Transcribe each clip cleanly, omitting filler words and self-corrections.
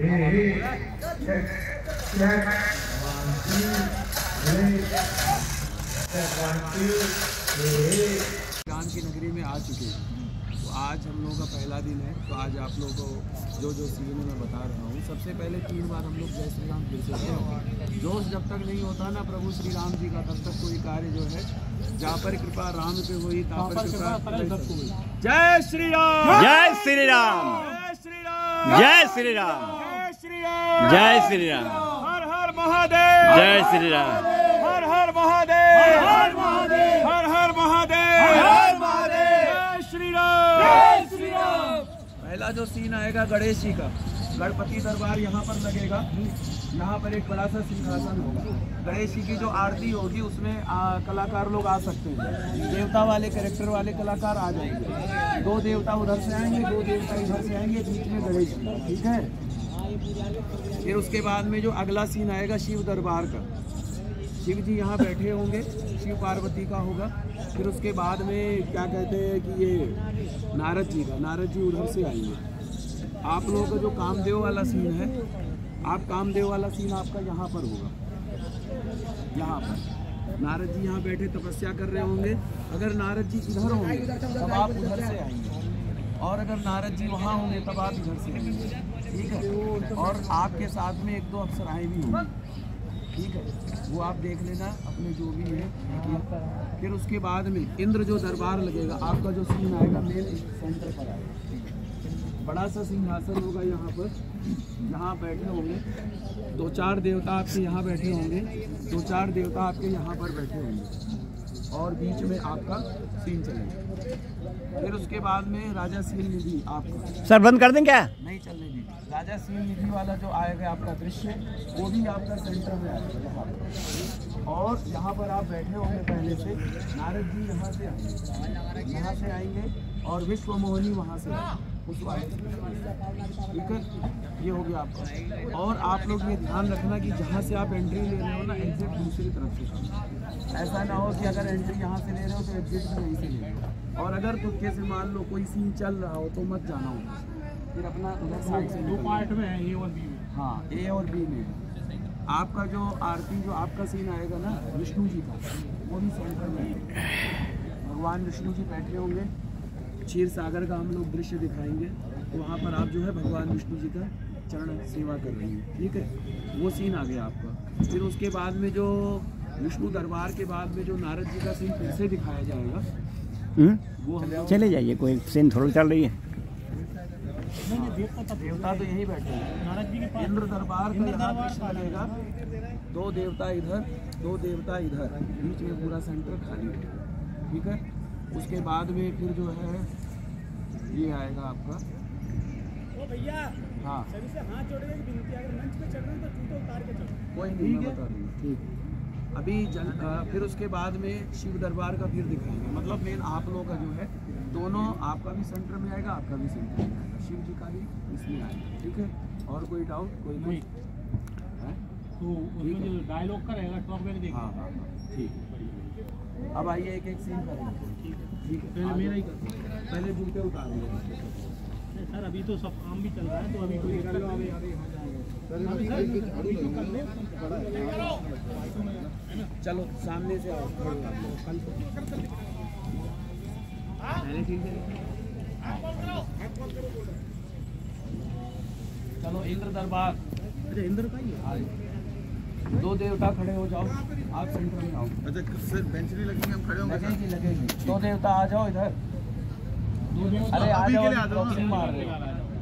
जान की नगरी में आ चुके हैं। तो आज हम लोगों का पहला दिन है। तो आज आप लोगों को जो सीन मैं बता रहा हूँ, सबसे पहले 3 बार हम लोग जय श्री राम फिर से जोश जब तक नहीं होता ना प्रभु श्री राम जी का, तब तक कोई कार्य जो है जहाँ पर कृपा राम पे हुई तहाँ पर कृपा जय श्री राम, जय श्री राम, जय श्री राम, जय श्री राम, जय श्री राम, जय श्री राम, हर हर महादेव, जय श्री राम, हर हर महादेव, हर हर महादेव, हर हर महादेव, हर हर महादेव, जय श्री राम, जय श्री राम। पहला जो सीन आएगा गणेश जी का, गणपति दरबार यहाँ पर लगेगा। यहाँ पर एक बड़ा सा सिंहासन होगा। गणेश जी की जो आरती होगी उसमें कलाकार लोग आ सकते हैं। देवता वाले कैरेक्टर वाले कलाकार आ जाएंगे। 2 देवता उधर से आएंगे, 2 देवता इधर से आएंगे, बीच में गणेश जी, ठीक है। फिर उसके बाद में जो अगला सीन आएगा शिव दरबार का, शिव जी यहाँ बैठे होंगे, शिव पार्वती का होगा। फिर उसके बाद में क्या कहते हैं कि ये नारद जी का, नारद जी उधर से आएंगे। आप लोगों का जो कामदेव वाला सीन है, आप कामदेव वाला सीन आपका यहाँ पर होगा। यहाँ पर नारद जी यहाँ बैठे तपस्या कर रहे होंगे। अगर नारद जी इधर होंगे तब आप उधर से आएंगे, और अगर नारद जी वहाँ होंगे तब आप इधर से आएंगे, ठीक है। और आपके साथ में 1-2 अप्सराएं भी होंगी, ठीक है। वो आप देख लेना अपने जो भी है। फिर उसके बाद में इंद्र जो दरबार लगेगा, आपका जो सीन आएगा मेन सेंटर पर आएगा। बड़ा सा सिंहासन होगा यहाँ पर, यहाँ बैठे होंगे 2-4 देवता आपके यहाँ बैठे होंगे, 2-4 देवता आपके यहाँ पर बैठे होंगे, और बीच में आपका सीन चलेगा। फिर उसके बाद में राजा सील निधि आपका, सर बंद कर दें क्या? नहीं चलने दी। राजा सील निधि वाला जो आएगा आपका दृश्य, वो भी आपका सेंटर में आएगा यहाँ पर। और यहाँ पर आप बैठे होंगे पहले से। नारद जी यहाँ से आएंगे, यहाँ से आएंगे, और विश्व मोहिनी वहाँ से उस वाले, ठीक है। ये हो गया आपका। और आप लोग ये ध्यान रखना कि जहाँ से आप एंट्री ले रहे हो ना, एग्जिट दूसरी तरफ से। ऐसा ना हो कि अगर एंट्री यहाँ से ले रहे हो तो एग्जिट भी वहीं से ले रहे हो। और अगर तुक्के से मान लो कोई सीन चल रहा हो तो मत जाना होगा, फिर अपना उधर साइड से 2 पार्ट में है, ए और बी में। हाँ, ए और बी में। आपका जो आरती जो आपका सीन आएगा ना विष्णु जी का, वो भी सेंटर में है। भगवान विष्णु जी बैठे होंगे, क्षीर सागर का हम लोग दृश्य दिखाएंगे। तो वहाँ पर आप जो है भगवान विष्णु जी का चरण सेवा कर रही हैं, ठीक है। वो सीन आ गया आपका। फिर उसके बाद में जो विष्णु दरबार के बाद में जो नारद जी का सीन फिर से दिखाया जाएगा, वो हम चले जाइए, कोई सीन थोड़ा चल रही है। देवता तो यही बैठे हैं। इंद्र दरबार का यहाँ दृश्य लगेगा। 2 देवता इधर, 2 देवता इधर, बीच में पूरा सेंटर खाली है, ठीक है। उसके बाद में फिर जो है ये आएगा आपका, हाँ कोई नहीं, मैं बता दूँगा, ठीक। अभी फिर उसके बाद में शिव दरबार का फिर दिखाएंगे। मतलब मेन आप लोगों का जो है दोनों, आपका भी सेंटर में आएगा, आपका भी सेंटर में आएगा, शिव जी का भी इसमें आएगा, ठीक है। और कोई डाउट कोई नहीं है तो डायलॉग का रहेगा, टॉप में देखिए। हाँ, ठीक है। अब आइए एक सीन करेंगे, ठीक है। पहले मेरा ही पहले जूते उतारेंगे सर। अभी तो सब काम भी चल रहा है, तो अभी कोई कर लो। चलो सामने से आओ, चलो इंद्र दरबार। अच्छा इंद्र का ही है। 2 देवता खड़े हो जाओ, आप सेंटर में आओ। अच्छा सर बेंच नहीं लगेंगे, हम खड़े होंगे? लगेगी। 2 देवता आ जाओ इधर। अरे आ जाओ, प्रॉक्सी मार रहे हो।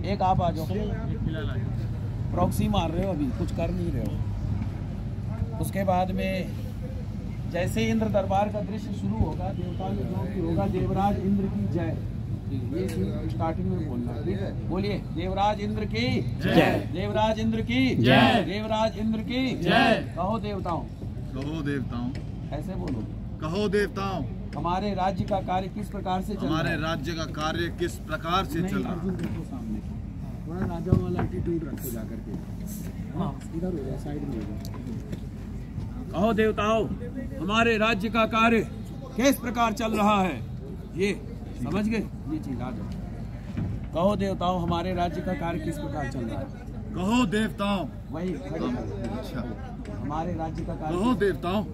एक आप आ जाओ, प्रॉक्सी मार रहे हो, अभी कुछ कर नहीं रहे हो। उसके बाद में जैसे इंद्र दरबार का दृश्य शुरू होगा, देवता में जो भी होगा, देवराज इंद्र की जय, ये स्टार्टिंग में बोलना है, ठीक है। बोलिए देवराज इंद्र की जय, देवराज इंद्र की जय, देवराज इंद्र की जय। कहो देवताओं, कहो देवताओं, ऐसे बोलो। कहो देवताओं, हमारे राज्य का कार्य किस प्रकार से चल रहा है? हमारे राज्य का कार्य किस प्रकार से चल रहा है? सामने थोड़ा राजाओं वाला एटीट्यूड रखो जाकर के। हाँ इधर हो जाए, साइड में हो जाए। कहो देवताओं, हमारे राज्य का कार्य किस प्रकार चल रहा है? ये समझ गए? ये चीज आ जाओ। कहो देवताओं, हमारे राज्य का कार्य किस प्रकार चल रहा है? कहो देवताओं। वही खड़ी है। अच्छा, हमारे राज्य का कहो कार्य। देवताओं,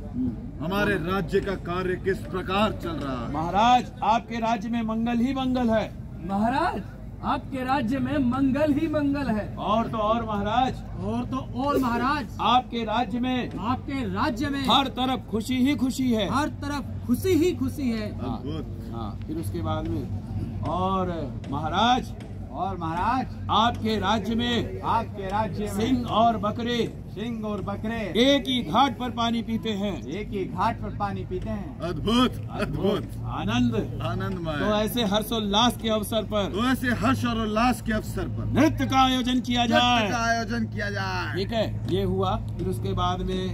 हमारे राज्य का कार्य किस प्रकार चल रहा है? महाराज, आपके राज्य में मंगल ही मंगल है। महाराज, आपके राज्य में मंगल ही मंगल है। और तो और महाराज, और तो और महाराज, आपके राज्य में हर तरफ खुशी ही खुशी है। हर तरफ खुशी ही खुशी है। अद्भुत। हाँ, फिर उसके बाद में और महाराज, आपके राज्य में सिंह और बकरे एक ही घाट पर पानी पीते हैं। अद्भुत अद्भुत, आनंदमय। तो आनंदमय। ऐसे हर्षोल्लास के अवसर पर तो ऐसे हर्ष और उल्लास के अवसर पर नृत्य का आयोजन किया नृत्य जाए। का आयोजन किया जाए। ठीक है, ये हुआ। फिर उसके बाद में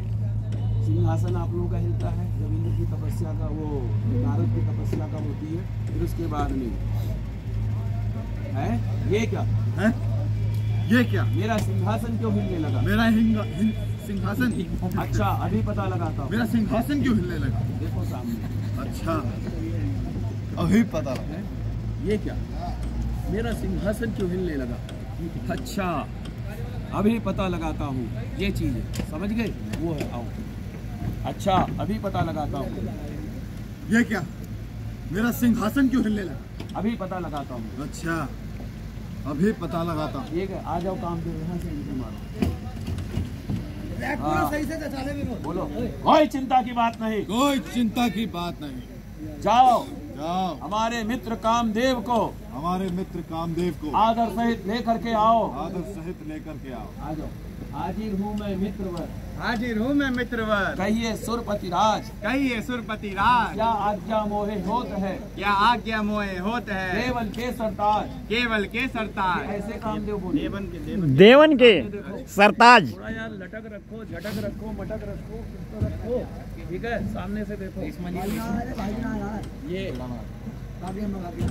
सिंहासन आप लोगों का हिलता है जब इंद्र की तपस्या का, वो नारद की तपस्या का होती है। फिर उसके बाद में है ये क्या हैं? ये क्या? मेरा सिंहासन क्यों हिलने लगा? मेरा सिंहासन। अच्छा, अभी पता लगाता हूँ। मेरा सिंहासन क्यों हिलने लगा? देखो सामने। अच्छा, अभी पता लगा। ये क्या? मेरा सिंहासन क्यों हिलने लगा? अच्छा, अभी पता लगाता हूँ। ये चीज है, समझ गए? वो है, आओ। अच्छा, अभी पता लगाता हूँ। ये क्या? मेरा सिंहासन क्यों हिलने लगा? अभी पता लगाता हूँ। अच्छा, अभी पता लगाता हूँ। ठीक है, आ जाओ काम पे, यहाँ से इनको मारो। सही से चले भी बोलो, कोई चिंता की बात नहीं। कोई चिंता की बात नहीं। जाओ, जाओ, हमारे मित्र कामदेव को हमारे मित्र कामदेव को आदर सहित लेकर के आओ। आदर सहित लेकर के आओ। आ जाओ। हाजिर हूँ मैं मित्रवर, हाजिर हूँ मैं मित्रवर। कहिए सुरपति राज, कहिए सुरपति राज, क्या आज्ञा मोहे होत है। क्या आज्ञा मोहे होत है। केवल के सरताज, केवल के सरताज। ऐसे कामदेव बोले। देवन के सरताज। थोड़ा यार लटक रखो, झटक रखो, मटक रखो, कुछ तो रखो। ठीक है, सामने से देखो। ये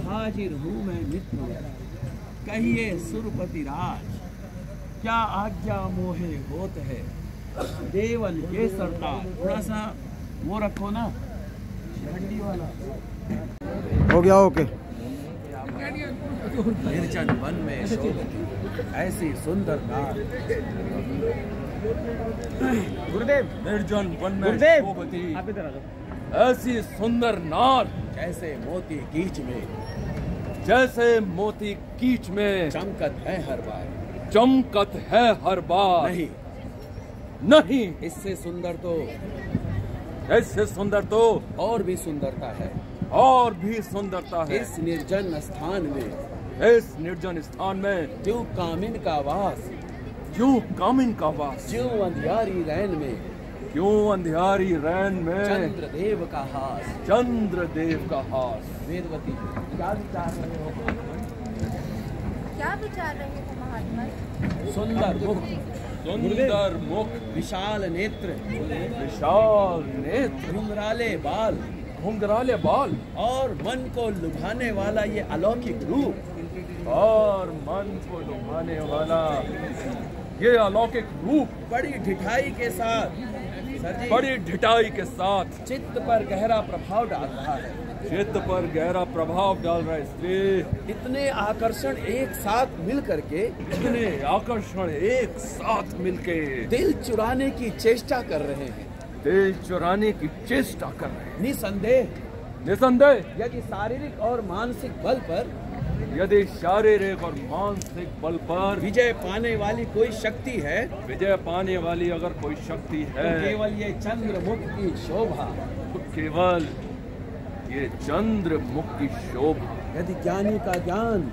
हाजिर हूँ मैं मित्रवर, कहिए सुरपति राज, क्या आज्ञा मोहे होत है। देवल के सरताज, थोड़ा सा वो रखो ना, हड्डी वाला। हो गया, ओके। निर्जन वन में शोभती ऐसी सुंदर नार। गुरुदेव, निर्जन वन में गुरुदेव, शोभती आप इधर आ जाओ। ऐसी सुंदर नार, जैसे मोती कीच में, जैसे मोती कीच में चमकत है हर बार, चमकत है हर बार। नहीं नहीं, इससे सुंदर तो और भी सुंदरता है, और भी सुंदरता है। इस निर्जन स्थान में क्यों कामिन का वास, क्यों कामिन का वास, क्यों अंधियारी रैन में, क्यों अंधियारी रैन में चंद्रदेव का हास, चंद्रदेव का हास। वेदवती, क्या विचार रहे हो? क्या विचार रहे थे महात्मा? सुंदर मुख, विशाल नेत्र, घुंघराले बाल, और मन को लुभाने वाला ये अलौकिक रूप, बड़ी ढिठाई के साथ चित्त पर गहरा प्रभाव डाल रहा है। स्त्री, इतने आकर्षण एक साथ मिलके दिल चुराने की चेष्टा कर रहे हैं। निसंदेह यदि शारीरिक और मानसिक बल पर विजय पाने वाली कोई शक्ति है, अगर कोई शक्ति है, तो केवल ये चंद्रमुख की शोभा, केवल ये चंद्रमुख की शोभा। यदि ज्ञानी का ज्ञान,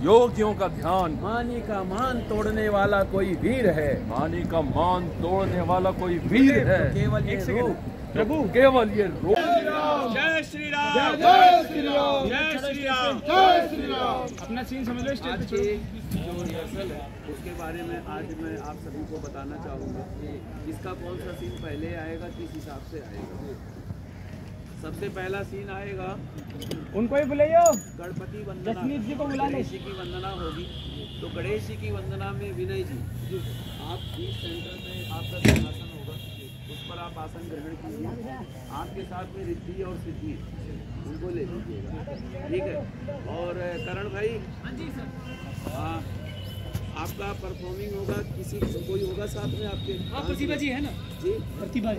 योगियों का ध्यान, मानी का मान तोड़ने वाला कोई वीर है, केवल ये रूप, प्रभु, केवल ये रूप। जय श्री राम, जय श्री राम, जय श्री राम, जय श्री राम। अपना सीन समझ लो। आज के जो रिहर्सल है उसके बारे में आज मैं आप सभी को बताना चाहूँगा कि इसका कौन सा सीन पहले आएगा, किस हिसाब से आएगा। सबसे पहला सीन आएगा, उनको ही बुलाइयो, गणपति वंदना, जसमीत जी को बुला ले। गणेश जी की वंदना होगी। तो गणेश जी की वंदना में विनय जी, आप बीच सेंटर में आपका सिंहासन होगा। उस पर आप आसन ग्रहण कीजिए। आपके साथ में रिद्धि और सिद्धि उनको ले लीजिएगा, ठीक है। और करण भाई, हाँ, आपका परफॉर्मिंग होगा, किसी कोई होगा साथ में आपके? हाँ, प्रतिभा जी है ना जी, प्रतिभा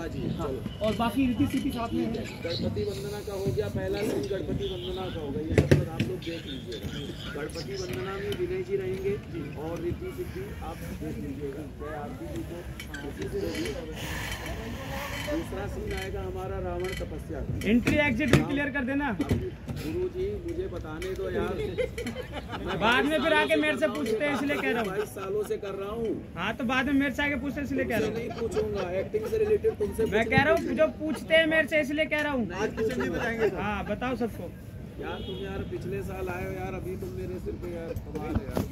जी, हाँ। चलो, और बाकी रीति सीधी साथ में है। गणपति वंदना का हो गया, पहला सीन गणपति वंदना का होगा, ये सब कुछ आप लोग देख लीजिएगा। गणपति वंदना में विनय जी रहेंगे और रिद्धि सिद्धि आप देख लीजिएगा। जय आरती जी को। दूसरा सीन आएगा हमारा रावण तपस्या का। एंट्री एग्जिट भी क्लियर कर देना। गुरु जी मुझे बताने दो यार, बाद में फिर आके मेरे से पूछते हैं, इसलिए कह रहा हूँ। 22 सालों से कर रहा हूँ। हाँ, तो बाद में मेरे से आके पूछते हैं, इसलिए कह रहा हूँ। नहीं पूछूंगा, एक्टिंग से रिलेटेड तुमसे मैं कह रहा हूँ जो पूछते हैं मेरे से, इसलिए कह रहा हूँ। आज कुछ नहीं बताएंगे हाँ, बताओ सबको। यार। तुम यार पिछले साल आए हो यार, अभी तुम मेरे सिर पे यार कमाल है यार।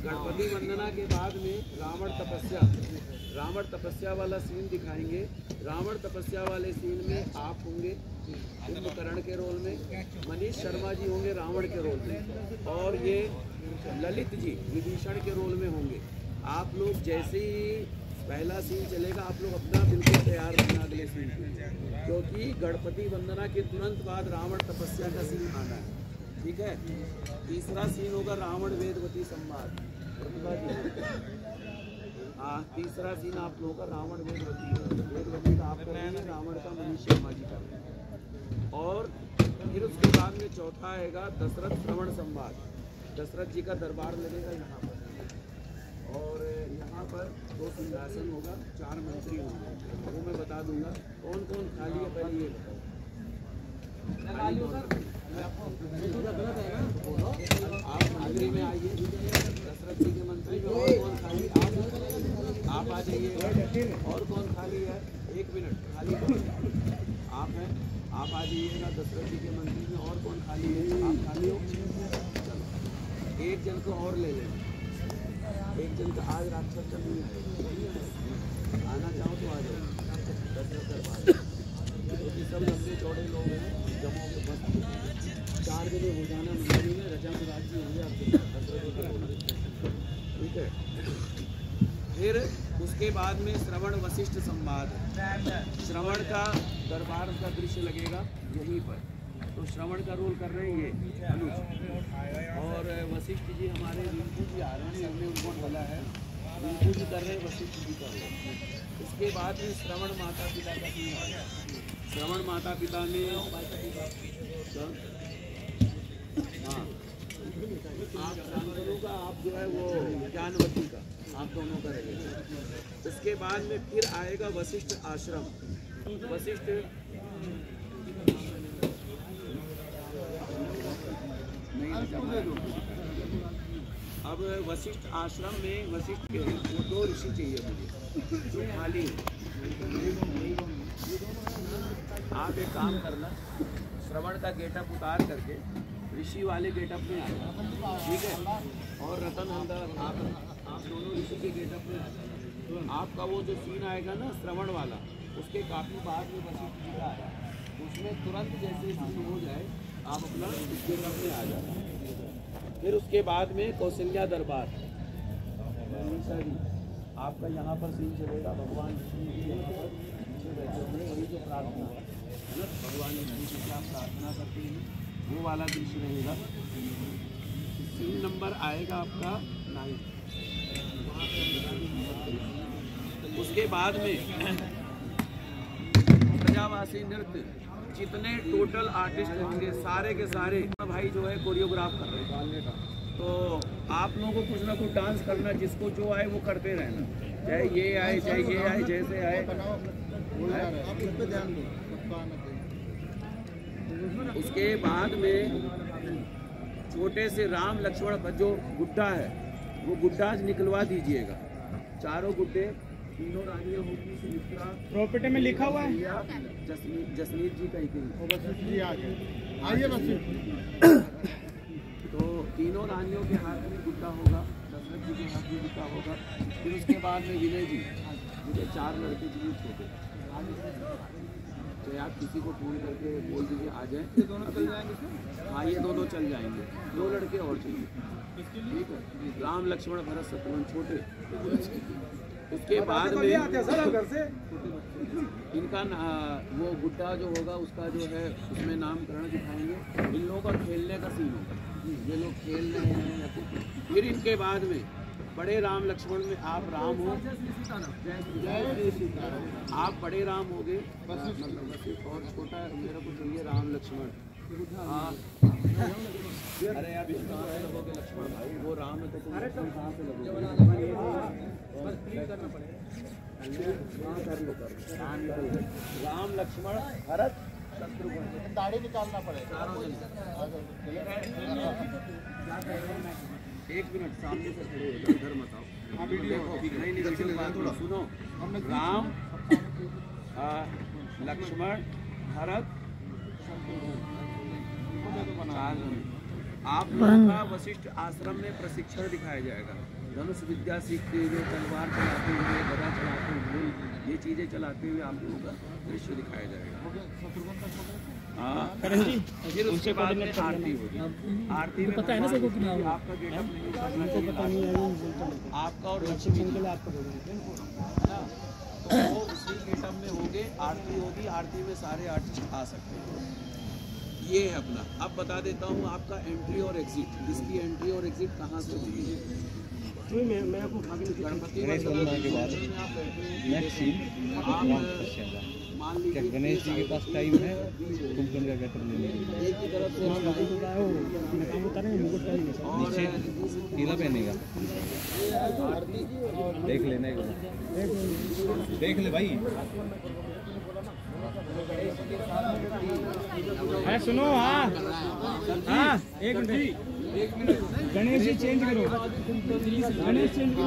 गणपति वंदना के बाद में रावण तपस्या वाला सीन दिखाएंगे। रावण तपस्या वाले सीन में आप होंगे कुंभकर्ण के रोल में, मनीष शर्मा जी होंगे रावण के रोल में, और ये ललित जी विभीषण के रोल में होंगे। आप लोग जैसे ही पहला सीन चलेगा, आप लोग अपना बिल्कुल तैयार रहना अगले सीन के, क्योंकि गणपति वंदना के तुरंत बाद रावण तपस्या का सीन आना है, ठीक है। तीसरा सीन होगा रावण वेदवती संवाद। हाँ, तीसरा सीन आप लोगों का रावण वेदवती का आप कर रहे हैं, रावण का मनीष शर्मा जी कर रहे हैं। और फिर उसके बाद में चौथा आएगा दशरथ श्रवण संवाद। दशरथ जी का दरबार लगेगा यहाँ पर, और यहाँ पर 2 सिंहासन होगा, 4 मंत्री होंगे, वो मैं बता दूंगा। कौन कौन खाली है पहले ये बताओ। आप मंत्री में आइए, दशरथ जी के मंत्री में और कौन खाली? आप आ जाइए। और कौन खाली है? 1 मिनट, खाली आप हैं, आप आ जाइएगा दशरथ जी के मंत्री में। और कौन खाली है? आप खाली हो, चलो एक जन को और ले लें। एक जन का आज राक्षस का नहीं आएगा, आना चाहो तो आ जाओ दशरथ दरबार, क्योंकि सब लंबे चौड़े लोग हैं, जमाओगे बस 4 जने हो जाना मंदिर में, रजा मुराद जी होंगे आपके, ठीक है। फिर उसके बाद में श्रवण वशिष्ठ संवाद। श्रवण का दरबार का दृश्य लगेगा यहीं पर, तो श्रवण का रोल कर रहे हैं ये अनुज, और वशिष्ठ जी हमारे रिंकू जी आ रहे हैं, हमने उनको बोला है, रिंकू जी कर रहे हैं वशिष्ठ जी का रोल। इसके बाद में श्रवण माता पिता का सीन आया। श्रवण माता पिता में हाँ, आप शांतनु का, आप जो है वो ज्ञानवती का, आप दोनों का रहेगा। उसके बाद में फिर आएगा वशिष्ठ आश्रम। वशिष्ठ अब वशिष्ठ आश्रम में वशिष्ठ के वो 2 ऋषि चाहिए मुझे जो खाली। आप एक काम करना, श्रवण का गेटअप उतार करके ऋषि वाले गेटअप में आ जाए, ठीक है। और रतन अंदर आप दोनों ऋषि के गेटअप में आ जाए। आपका वो जो सीन आएगा ना श्रवण वाला, उसके काफ़ी बाद में वशिष्ठ जी का आया, उसमें तुरंत जैसे सीन हो जाए आप अपना गेटअप में आ जाए। फिर उसके बाद में कौशल्या दरबार। आपका यहाँ पर सीन चलेगा, भगवान विष्णु जी यहाँ पर पीछे बैठे हुए, वही जो प्रार्थना है ना, भगवान विष्णु जी से आप प्रार्थना करते हैं, वो वाला दृश्य रहेगा। सीन नंबर आएगा आपका 9। उसके बाद में प्रजावासी नृत्य, जितने टोटल आर्टिस्ट होंगे सारे के सारे भाई जो है कोरियोग्राफ कर रहे हैं, तो आप लोगों को कुछ ना कुछ डांस करना, जिसको जो आए वो करते रहना, चाहे ये आए चाहे ये आए, जैसे आए। उसके बाद में छोटे से राम लक्ष्मण का जो गुड्डा है वो गुड्डा निकलवा दीजिएगा, 4 गुड्डे, 3 रानियाँ होगी, सुमित्रा। प्रॉपर्टी में लिखा हुआ है जसमीत जी का ही आइए बस। तो 3 रानियों के हाथ में गुड्डा होगा, दशरथ जी के हाथ में गुड्डा होगा। फिर उसके बाद में विनय जी, मुझे 4 लड़के चाहिए छोटे, तो आप किसी को फोन करके बोल दीजिए आ जाए। ये दोनों चल जाएंगे? हाँ, ये दोनों चल जाएंगे, 2 लड़के और चाहिए, ठीक है। राम लक्ष्मण भरत शत्रुघ्न छोटे, उसके बाद में इनका वो गुड्डा जो होगा उसका जो है उसमें नामकरण दिखाएंगे। इन लोगों का खेलने का सीन होगा, ये लोग खेल रहे हैं। फिर इनके बाद में बड़े राम लक्ष्मण में आप राम हो, आप बड़े राम हो गए और छोटा मेरे को चाहिए राम लक्ष्मण। अरे यार कहाँ से लगोगे लक्ष्मण भाई, वो राम है तो तुम लक्ष्मण कहाँ से लगोगे? राम लक्ष्मण भरत शत्रुघ्न, दाढ़ी निकालना पड़ेगा। एक मिनट सामने से खड़े हो जाओ, इधर मत आओ। नहीं थोड़ा सुनो। राम लक्ष्मण भरत आप लोगों का वशिष्ठ आश्रम में प्रशिक्षण दिखाया जाएगा। धनुष विद्या सीखते हुए, तलवार चलाते हुए, गदा चलाते हुए, ये चीजें चलाते हुए आप लोगों का दृश्य दिखाया जाएगा। फिर उसके बाद में आरती होगी। आरती में पता है ना सबको कि आपका गेटअप नहीं करना चाहिए, आपका और लक्ष्मी के लिए आपको है ना, तो वो उसी गेटअप में होंगे। आरती होगी, आरती में सारे आर्टिस्ट आ सकते हैं। ये है अपना। अब बता देता हूँ आपका एंट्री और एग्जिट, इसकी एंट्री और एग्जिट कहाँ से होगी। गणपति मान लीजिए गणेश जी के पास टाइम है कुंभकर्ण का गेटअप लेने के लिए। एक ही तरफ से नीचे नीला पहनेगा, देख लेने को, देख ले भाई। अरे सुनो, हाँ एक मिनट, गणेश जी चेंज करो, गणेश चेंज करो।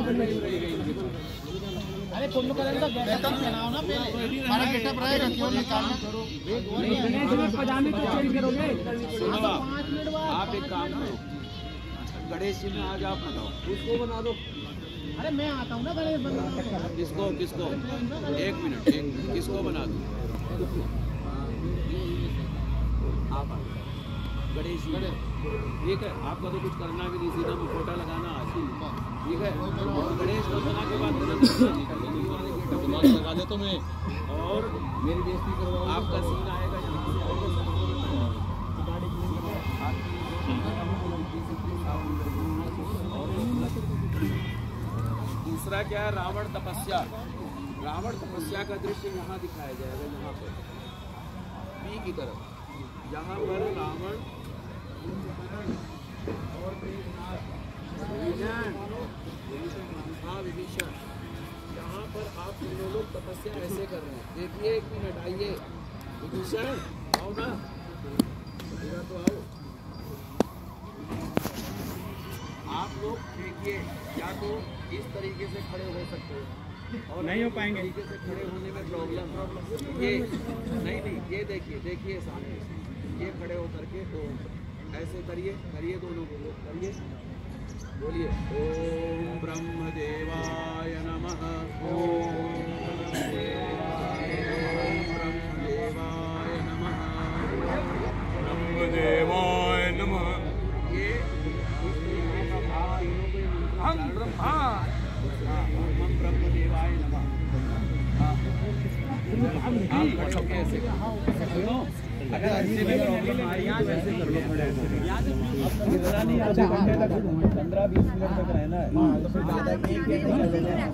अरे कुंभ कलर का गेटअप बनाओ ना, पहले हमारा गेटअप रहेगा, क्यों निकालना? गणेश जी पजामे तो चेंज करोगे। आप एक काम करो, गणेश जी में आज आप बताओ, उसको बना दो। अरे मैं आता हूँ ना गणेश बनवा। किसको किसको? एक मिनट, किसको बना दो? आप गणेश जी, ठीक है। आपका तो कुछ करना भी नहीं, सीधा मुखोटा लगाना आती, ठीक है। और गणेश बना के बाद लगा दे तो मैं, और मेरी बेइज्जती करो। आपका सीन आएगा यहाँ से, दूसरा क्या है, रावण तपस्या। रावण तपस्या का दृश्य यहाँ दिखाया जाएगा, यहाँ पर बी की तरफ, यहाँ पर रावण और विभीषण, यहाँ पर आप तीनों लोग तपस्या ऐसे कर रहे हैं। देखिए एक मिनट, आइए विभीषण, आओ ना, तो आओ। आप लोग देखिए, या तो इस तरीके से खड़े हो सकते हो और नहीं हो पाएंगे, तरीके से खड़े होने में प्रॉब्लम। ये नहीं, ये देखिए सामने, ये खड़े हो करके तो ऐसे करिए दोनों को लोग करिए, बोलिए ओम ब्रह्मदेवाय नमः, ओम ब्रह्मदेवाय नमः, ब्रह्मदेवाय नमः। ये हम ब्रह्मदेवाय नमः। अगर ऐसे में प्रॉब्लम आ रही है वैसे कर लो, खड़े होकर 15-20 मिनट तक रहना है।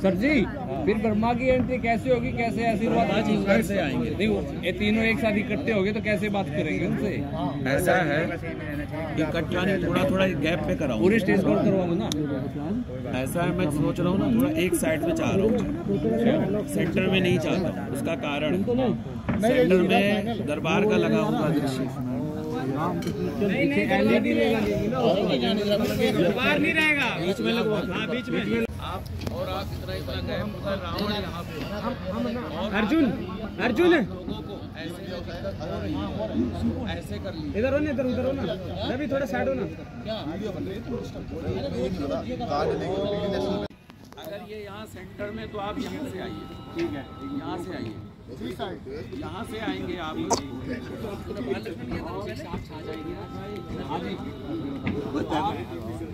सर जी, फिर ब्रह्मा की एंट्री कैसे होगी, कैसे आशीर्वाद कैसे आएंगे? ये तीनों एक साथ इकट्ठे होंगे तो कैसे बात करेंगे उनसे? ऐसा है इकट्ठा नहीं, थोड़ा गैप पे कराऊं, पूरी स्टेज कवर करवा दो ना। ऐसा है, मैं सोच रहा हूँ ना, थोड़ा एक साइड में चाह रहा हूँ, सेंटर में नहीं चाहता। उसका कारण सेंटर में दरबार का लगा हुआ दृश्य, बाहर नहीं रहेगा, बीच में लगवा, बीच में आप और आप इतना गैप, उधर रावण यहाँ पे, अर्जुन लोगों को ऐसे कर लीजिए। इधर हो ना, इधर उधर हो ना, अभी थोड़ा साइड हो ना। अगर ये यहाँ सेंटर में तो आप यहाँ से आइए, ठीक है, यहाँ से आइए। यहाँ से आएंगे आप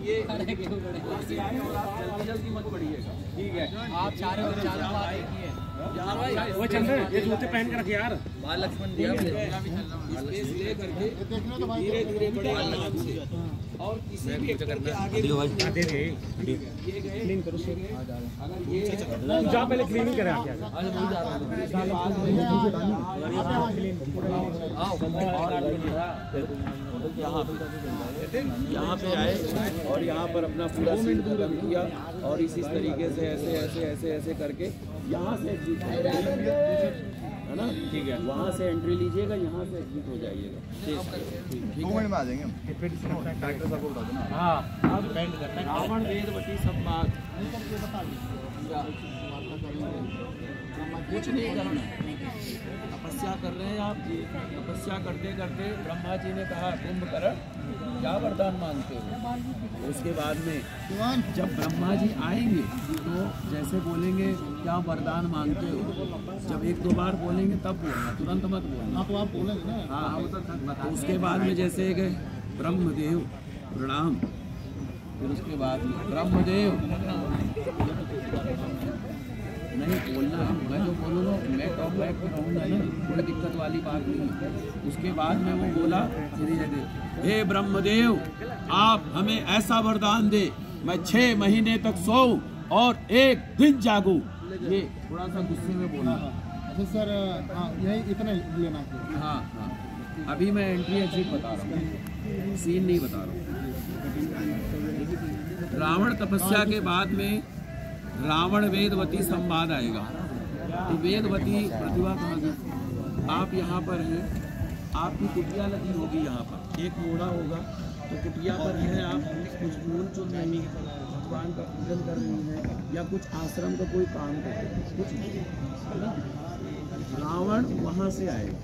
ये जल्दी मत पड़िएगा, ठीक है? आप चारों वो चल रहे ये जूते पहन कर रखे यार। लक्ष्मण दिया स्पेस ले करके धीरे धीरे बड़े आराम से और किसी भी एक्टर के आगे ये गए क्लीन करो अगर ये जा पहले क्लीनिंग करें आगे यहाँ पे आए और यहाँ पर अपना पूरा सीन खत्म किया और इसी तरीके से ऐसे ऐसे ऐसे ऐसे करके यहाँ से एग्जिट है ना, ठीक है? वहाँ से एंट्री लीजिएगा, यहाँ से एग्जिट हो जाइएगा। 2 मिनट में आ जाएंगे हम। डायरेक्टर साहब को बता देना। हाँ, रावण वेदवती संवाद कुछ नहीं करना, तपस्या कर रहे हैं आप। तपस्या करते करते ब्रह्मा जी ने कहा कुंभकर्ण क्या वरदान मांगते हो? उसके बाद में जब ब्रह्मा जी आएंगे तो जैसे बोलेंगे क्या वरदान मांगते हो, जब 1-2 बार बोलेंगे तब बोलना, तुरंत मत बोलना। तो आप बोलेंगे ना? हाँ, तो उसके बाद में जैसे गए ब्रह्मदेव प्रणाम, फिर उसके बाद में ब्रह्मदेव नहीं बोलना, मैं तो बोलूँगा, मैं टॉप बैक पर रहूँगा ना, कोई दिक्कत वाली बात नहीं। उसके बाद में वो बोला हे ब्रह्मदेव आप हमें ऐसा वरदान दे मैं 6 महीने तक सोऊं और 1 दिन जागूं। ये थोड़ा सा गुस्से में बोला। अच्छा सर, यही इतना लेना है। हाँ, अभी मैं एंट्री एग्जिट बता रहा हूँ, सीन नहीं बता रहा हूँ। रावण तपस्या के बाद में रावण वेदवती संवाद आएगा। तो वेदवती प्रतिभा कहाँ गई? आप यहाँ पर हैं, आपकी कुटिया लगी होगी, यहाँ पर एक मोड़ा होगा, तो कुटिया पर है, आप कुछ फूल चुन रही हैं, भगवान का पूजन कर रही हैं या कुछ आश्रम का कोई काम कर रही हैं, कुछ नहीं। रावण वहाँ से आएगा,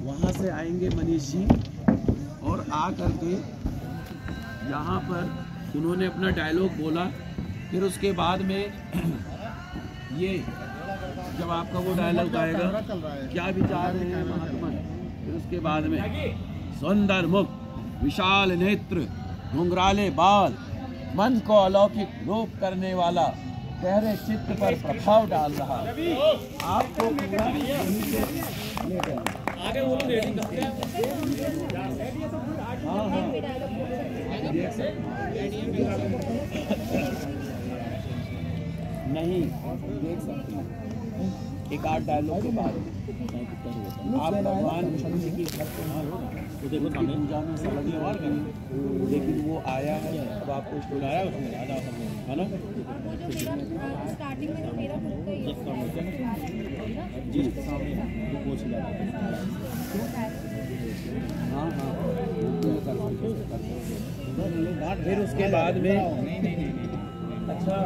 वहाँ से आएंगे मनीष जी और आ करके यहाँ पर उन्होंने अपना डायलॉग बोला। फिर उसके बाद में ये जब आपका वो डायलॉग आएगा क्या विचार है महात्मा, फिर उसके बाद में सुंदर मुख, विशाल नेत्र, घुंघराले बाल, मन को अलौकिक रूप करने वाला, गहरे चित्त पर प्रभाव डाल रहा। आपको पूरा आगे बोलो नहीं देख सकते हैं। एक आध डायलॉग के बाद आप भगवान शनि की तो देखो पूजा में से लगी हुई, लेकिन वो आया है, अब आपको बुलाया उसने है ना। स्टार्टिंग में तो मेरा जी हाँ, फिर उसके बाद में अच्छा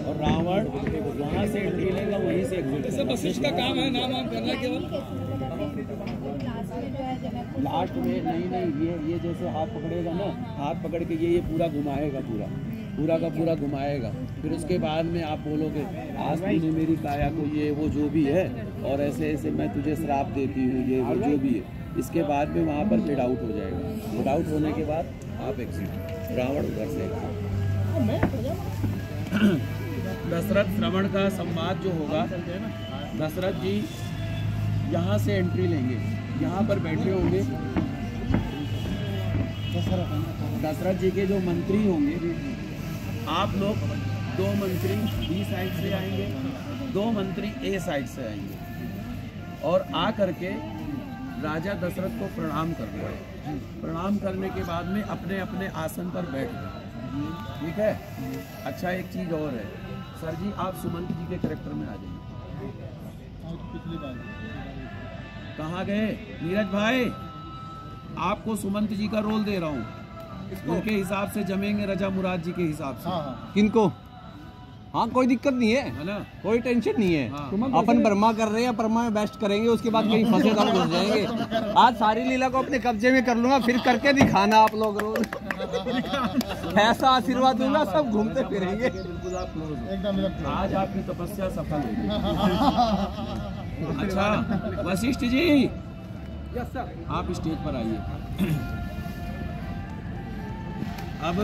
और रावण वहाँ से एंट्री लेगा, वहीं से एग्जिट। वशिष्ठ का काम है नाम करना केवल। लास्ट में नहीं ये जैसे हाथ पकड़ेगा ना, हाथ पकड़ के ये पूरा घुमाएगा, पूरा का पूरा घुमाएगा। फिर उसके बाद में आप बोलोगे आज तूने मेरी काया को ये वो जो भी है और ऐसे ऐसे मैं तुझे श्राप देती हूँ, ये वो जो भी है। इसके बाद में वहाँ पर फेड आउट हो जाएगा। फेड आउट होने के बाद आप एग्जिट, रावण उधर से। दशरथ श्रवण का संवाद जो होगा, दशरथ जी यहाँ से एंट्री लेंगे, यहाँ पर बैठे होंगे। दशरथ जी के जो मंत्री होंगे, आप लोग 2 मंत्री बी साइड से आएंगे, 2 मंत्री ए साइड से आएंगे और आ करके राजा दशरथ को प्रणाम करना है। प्रणाम करने के बाद में अपने अपने आसन पर बैठ गए, ठीक है? अच्छा एक चीज़ और है सर जी, आप सुमंत जी के कैरेक्टर में आ जाइए। कहाँ गए नीरज भाई? आपको सुमंत जी का रोल दे रहा हूँ, उनके हिसाब से जमेंगे रजा मुराद जी के हिसाब से। किनको? हाँ कोई दिक्कत नहीं है ना, कोई टेंशन नहीं है। अपन ब्रह्मा कर रहे हैं, ब्रह्मा में बेस्ट करेंगे, उसके बाद कहीं फंसे तो घुस जाएंगे। आज सारी लीला को अपने कब्जे में कर लूंगा, फिर करके दिखाना आप लोग रोज। ऐसा आशीर्वाद दूंगा सब घूमते फिरेंगे। बिल्कुल आप क्लोज हो। एकदम एकदम आज आपकी तपस्या सफल होगी। अच्छा वशिष्ठ जी, यस सर। आप स्टेज पर आइए। अब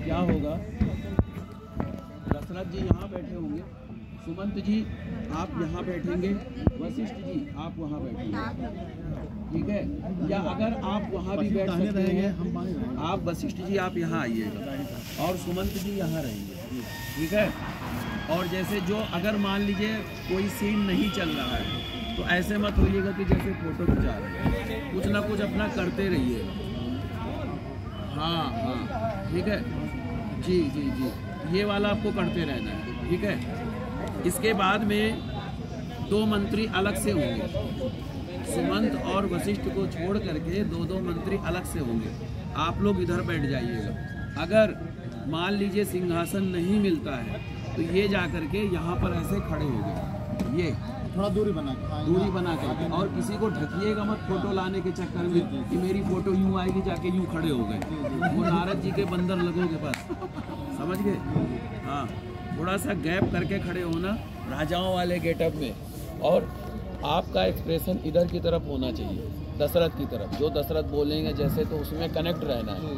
क्या होगा, दशरथ जी यहाँ बैठे होंगे, सुमंत जी आप यहाँ बैठेंगे, वशिष्ठ जी आप वहाँ बैठेंगे, ठीक है? या अगर आप वहाँ भी बैठ सकते हैं, आप वशिष्ठ जी आप यहाँ आइएगा और सुमंत जी यहाँ रहेंगे, ठीक है? और जैसे जो अगर मान लीजिए कोई सीन नहीं चल रहा है तो ऐसे मत होइएगा कि जैसे फोटो खिंचा रहे हैं, कुछ ना कुछ अपना करते रहिए। हाँ हाँ ठीक है जी जी जी, ये वाला आपको करते रहना है, ठीक है? इसके बाद में दो मंत्री अलग से होंगे, सुमंत और वशिष्ठ को छोड़ करके दो मंत्री अलग से होंगे। आप लोग इधर बैठ जाइएगा। अगर मान लीजिए सिंहासन नहीं मिलता है तो ये जा करके यहाँ पर ऐसे खड़े हो गए, ये थोड़ा दूरी बना के, हाँ, दूरी बना करके, और किसी को ढकिएगा मत फोटो लाने के चक्कर में कि मेरी फोटो यूं आएगी, जाके यूं खड़े हो गए, वो नारद जी के बंदर लगोगे बस, समझ गए? हाँ, थोड़ा सा गैप करके खड़े होना राजाओं वाले गेटअप में, और आपका एक्सप्रेशन इधर की तरफ होना चाहिए, दशरथ की तरफ। जो दशरथ बोलेंगे जैसे तो उसमें कनेक्ट रहना है,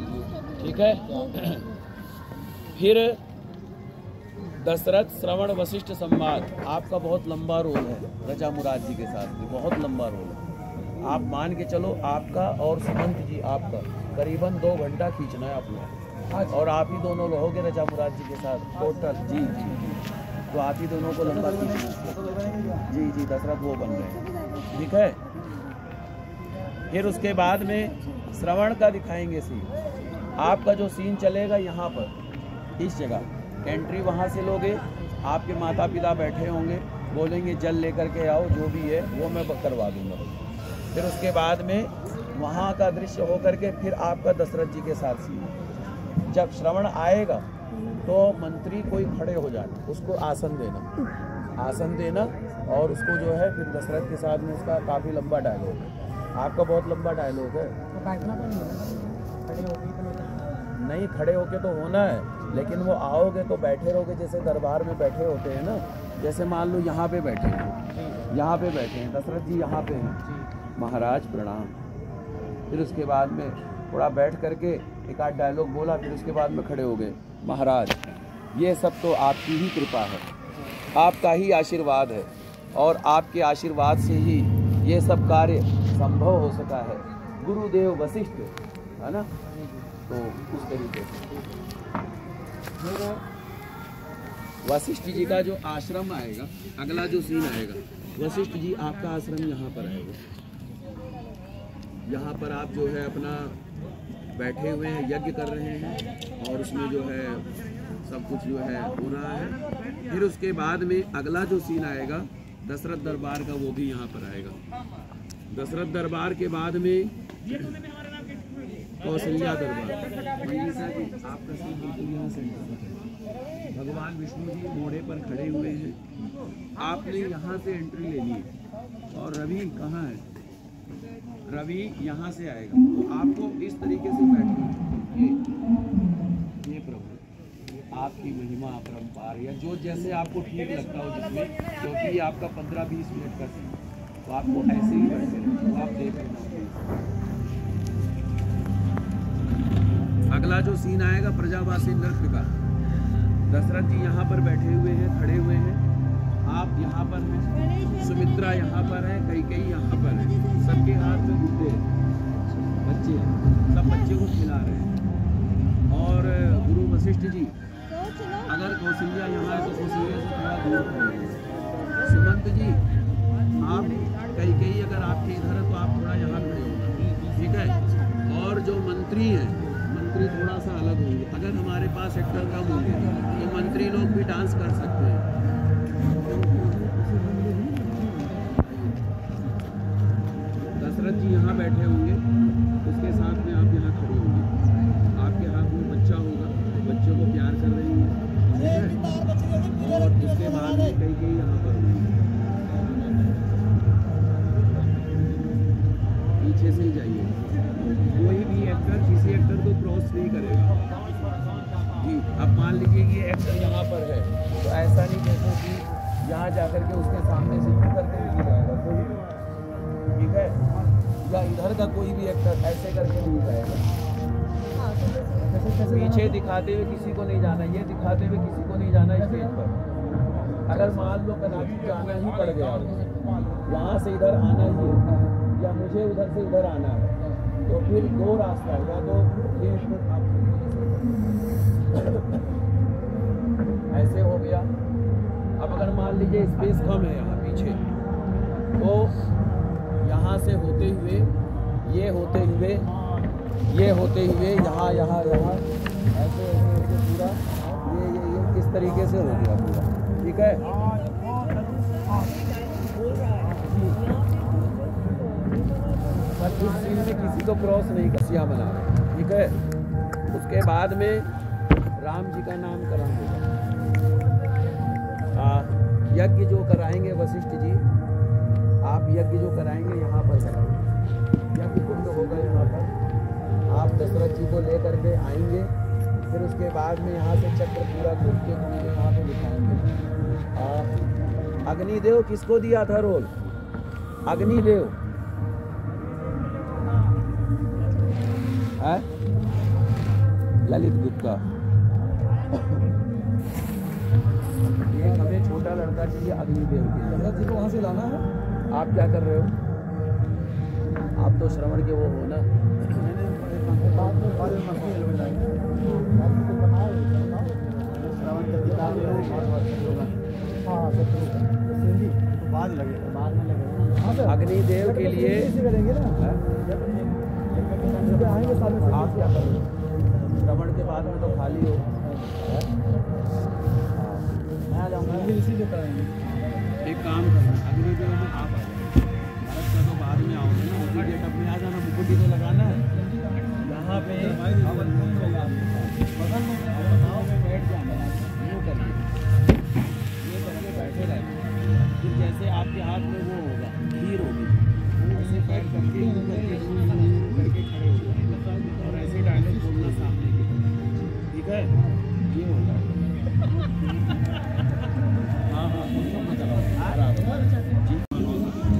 ठीक है? फिर दशरथ श्रवण वशिष्ठ संवाद आपका बहुत लंबा रोल है, रजा मुराद जी के साथ भी बहुत लंबा रोल है। आप मान के चलो आपका और सुमंत जी आपका करीबन 2 घंटा खींचना है आप लोग, और आप ही दोनों रहोगे रजा मुराद जी के साथ टोटल। जी जी जी, तो आप ही दोनों को लंबा खींचना। जी जी, दशरथ वो बन रहे, ठीक है? फिर उसके बाद में श्रवण का दिखाएंगे सीन। आपका जो सीन चलेगा यहाँ पर इस जगह एंट्री वहाँ से लोगे, आपके माता पिता बैठे होंगे, बोलेंगे जल लेकर के आओ, जो भी है वो मैं करवा दूंगा। फिर उसके बाद में वहाँ का दृश्य हो करके फिर आपका दशरथ जी के साथ सीन। जब श्रवण आएगा तो मंत्री कोई खड़े हो जाए, उसको आसन देना और उसको जो है फिर दशरथ के साथ में उसका काफ़ी लंबा डायलॉग है। आपका बहुत लंबा डायलॉग है, नहीं खड़े होके तो होना है, लेकिन वो आओगे तो बैठे रहोगे, जैसे दरबार में बैठे होते हैं ना, जैसे मान लो यहाँ पे बैठे हैं, यहाँ पे बैठे हैं दशरथ जी, यहाँ पे हैं, महाराज प्रणाम। फिर उसके बाद में थोड़ा बैठ करके एक आध डायलॉग बोला, फिर उसके बाद में खड़े हो गए, महाराज ये सब तो आपकी ही कृपा है, आपका ही आशीर्वाद है, और आपके आशीर्वाद से ही ये सब कार्य संभव हो सका है, गुरुदेव वशिष्ठ, है ना? तो उस तरीके से वशिष्ठ जी का जो आश्रम आएगा, अगला जो सीन आएगा, वशिष्ठ जी आपका आश्रम यहाँ पर आएगा। यहाँ पर आप जो है अपना बैठे हुए हैं, यज्ञ कर रहे हैं, और उसमें जो है सब कुछ जो है हो रहा है। फिर उसके बाद में अगला जो सीन आएगा दशरथ दरबार का, वो भी यहाँ पर आएगा। दशरथ दरबार के बाद में कौशल्या दरबार, मंजीषा जी आपका सीन बिल्कुल यहाँ सेंटर पर है। भगवान विष्णु जी मोड़े पर खड़े हुए हैं, आपने यहाँ से एंट्री ले ली, और रवि कहाँ है? रवि यहाँ से आएगा, तो आपको इस तरीके से बैठना है। ये प्रभु आपकी महिमा अपरंपार, या जो जैसे आपको ठीक लगता हो जिसमें, क्योंकि ये आपका 15-20 मिनट का सीन, तो आपको ऐसे ही बैठे रहना, तो आप देख लेना। अगला जो सीन आएगा प्रजावासी नृत्य का, दशरथ जी यहाँ पर बैठे हुए हैं, खड़े हुए हैं, आप यहाँ पर हैं, सुमित्रा यहाँ पर है, कैकेयी यहाँ पर है, सबके हाथ में गुड्डे बच्चे हैं, सब बच्चे को खिला रहे हैं। और गुरु वशिष्ठ जी, अगर कौशल्या यहाँ है तो कौशल्या से थोड़ा दूर खड़े। सुमंत जी आप, कैकेयी अगर आपके इधर है तो आप थोड़ा यहाँ खड़े होगा, ठीक है? और जो मंत्री हैं, मंत्री थोड़ा सा अलग होंगे। अगर हमारे पास एक्टर कम होंगे तो मंत्री लोग भी डांस कर सकते हैं। दशरथ जी यहाँ बैठे होंगे, उसके साथ में आप यहाँ खड़े होंगे, आपके हाथ में बच्चा होगा, बच्चों को प्यार कर रही है, और उसके बाद में कैकेयी यहाँ पर पीछे से ही जाइए, कोई भी यहाँ जाकर के उसके सामने से यूं करके नहीं जाएगा कोई, ठीक है, या इधर का कोई भी एक्टर ऐसे करके नहीं जाएगा। पीछे दिखाते हुए किसी को नहीं जाना, ये दिखाते हुए किसी को नहीं जाना स्टेज पर। अगर मान लो कराची जाना ही पड़ गया, वहाँ से इधर आना ही है या मुझे उधर से इधर आना है, तो फिर दो रास्ता है, या तो ये ऐसे हो गया। अब अगर मान लीजिए स्पेस कम है यहाँ पीछे, तो यहाँ से होते हुए ये होते हुए ये होते हुए यहाँ यहाँ यहाँ ऐसे ऐसे पूरा ये इस तरीके से हो गया पूरा, ठीक है। पर इस सीन में किसी को क्रॉस नहीं कसिया बना रहे, ठीक है। उसके बाद में राम जी का नाम कराएंगे, यज्ञ जो कराएंगे वशिष्ठ जी, आप यज्ञ जो कराएंगे यहाँ पर कराएंगे, यज्ञ कुंड होगा यहाँ पर। आप दशरथ जी को लेकर के आएंगे, फिर उसके बाद में यहाँ से चक्र पूरा घूम के यहाँ पे दिखाएंगे। अग्निदेव किसको दिया था रोल? अग्निदेव है ललित गुप्ता। ये हमें छोटा लड़का चाहिए अग्निदेव के लिए। दशरथ जी को वहाँ से लाना है। आप क्या कर रहे हो? आप तो श्रवण के वो हो ना। अग्निदेव के लिए आप क्या करोगे? श्रवण के बाद में तो खाली हो, मैं आ जाऊँगा। एक काम करना, अग्निदेव में आप आ जाओ, भारत का तो बाद में आओगे ना, उसी गेटअप में आ जाना, मुकुट तो लगाना है यहाँ पे, बगल में बैठ जाना, यूँ करके बैठे रहे। फिर जैसे आपके हाथ में वो होगा खीर होगी, ऐसे बैठ करके करके खड़े हो जाए और ऐसे डायलॉग बोलना सामने की, ठीक है। ये होगा हाँ हाँ,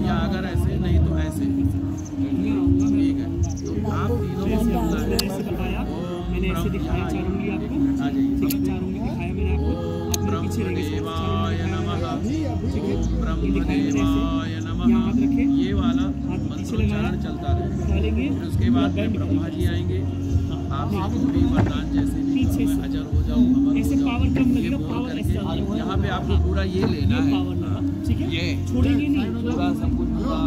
या अगर ऐसे नहीं तो ऐसे, ठीक है। तो आप तीनों को बताया, मैंने ऐसे दिखाया चार उंगली आपको, ठीक है, चार उंगली दिखाया मैंने आपको। ब्रह्मदेवाय नमः, ब्रह्मदेवाय नमः, ये वाला मंत्रोच्चारण चलता रहे। फिर उसके बाद में ब्रह्मा जी आएंगे, आप भी वरदान जैसे भी अजर हो जाओ, अमर हो जाओ, ये बोल करके यहाँ पे आपको पूरा ये लेना है, ये छोड़ेंगे नहीं, पूरा सब कुछ पूरा है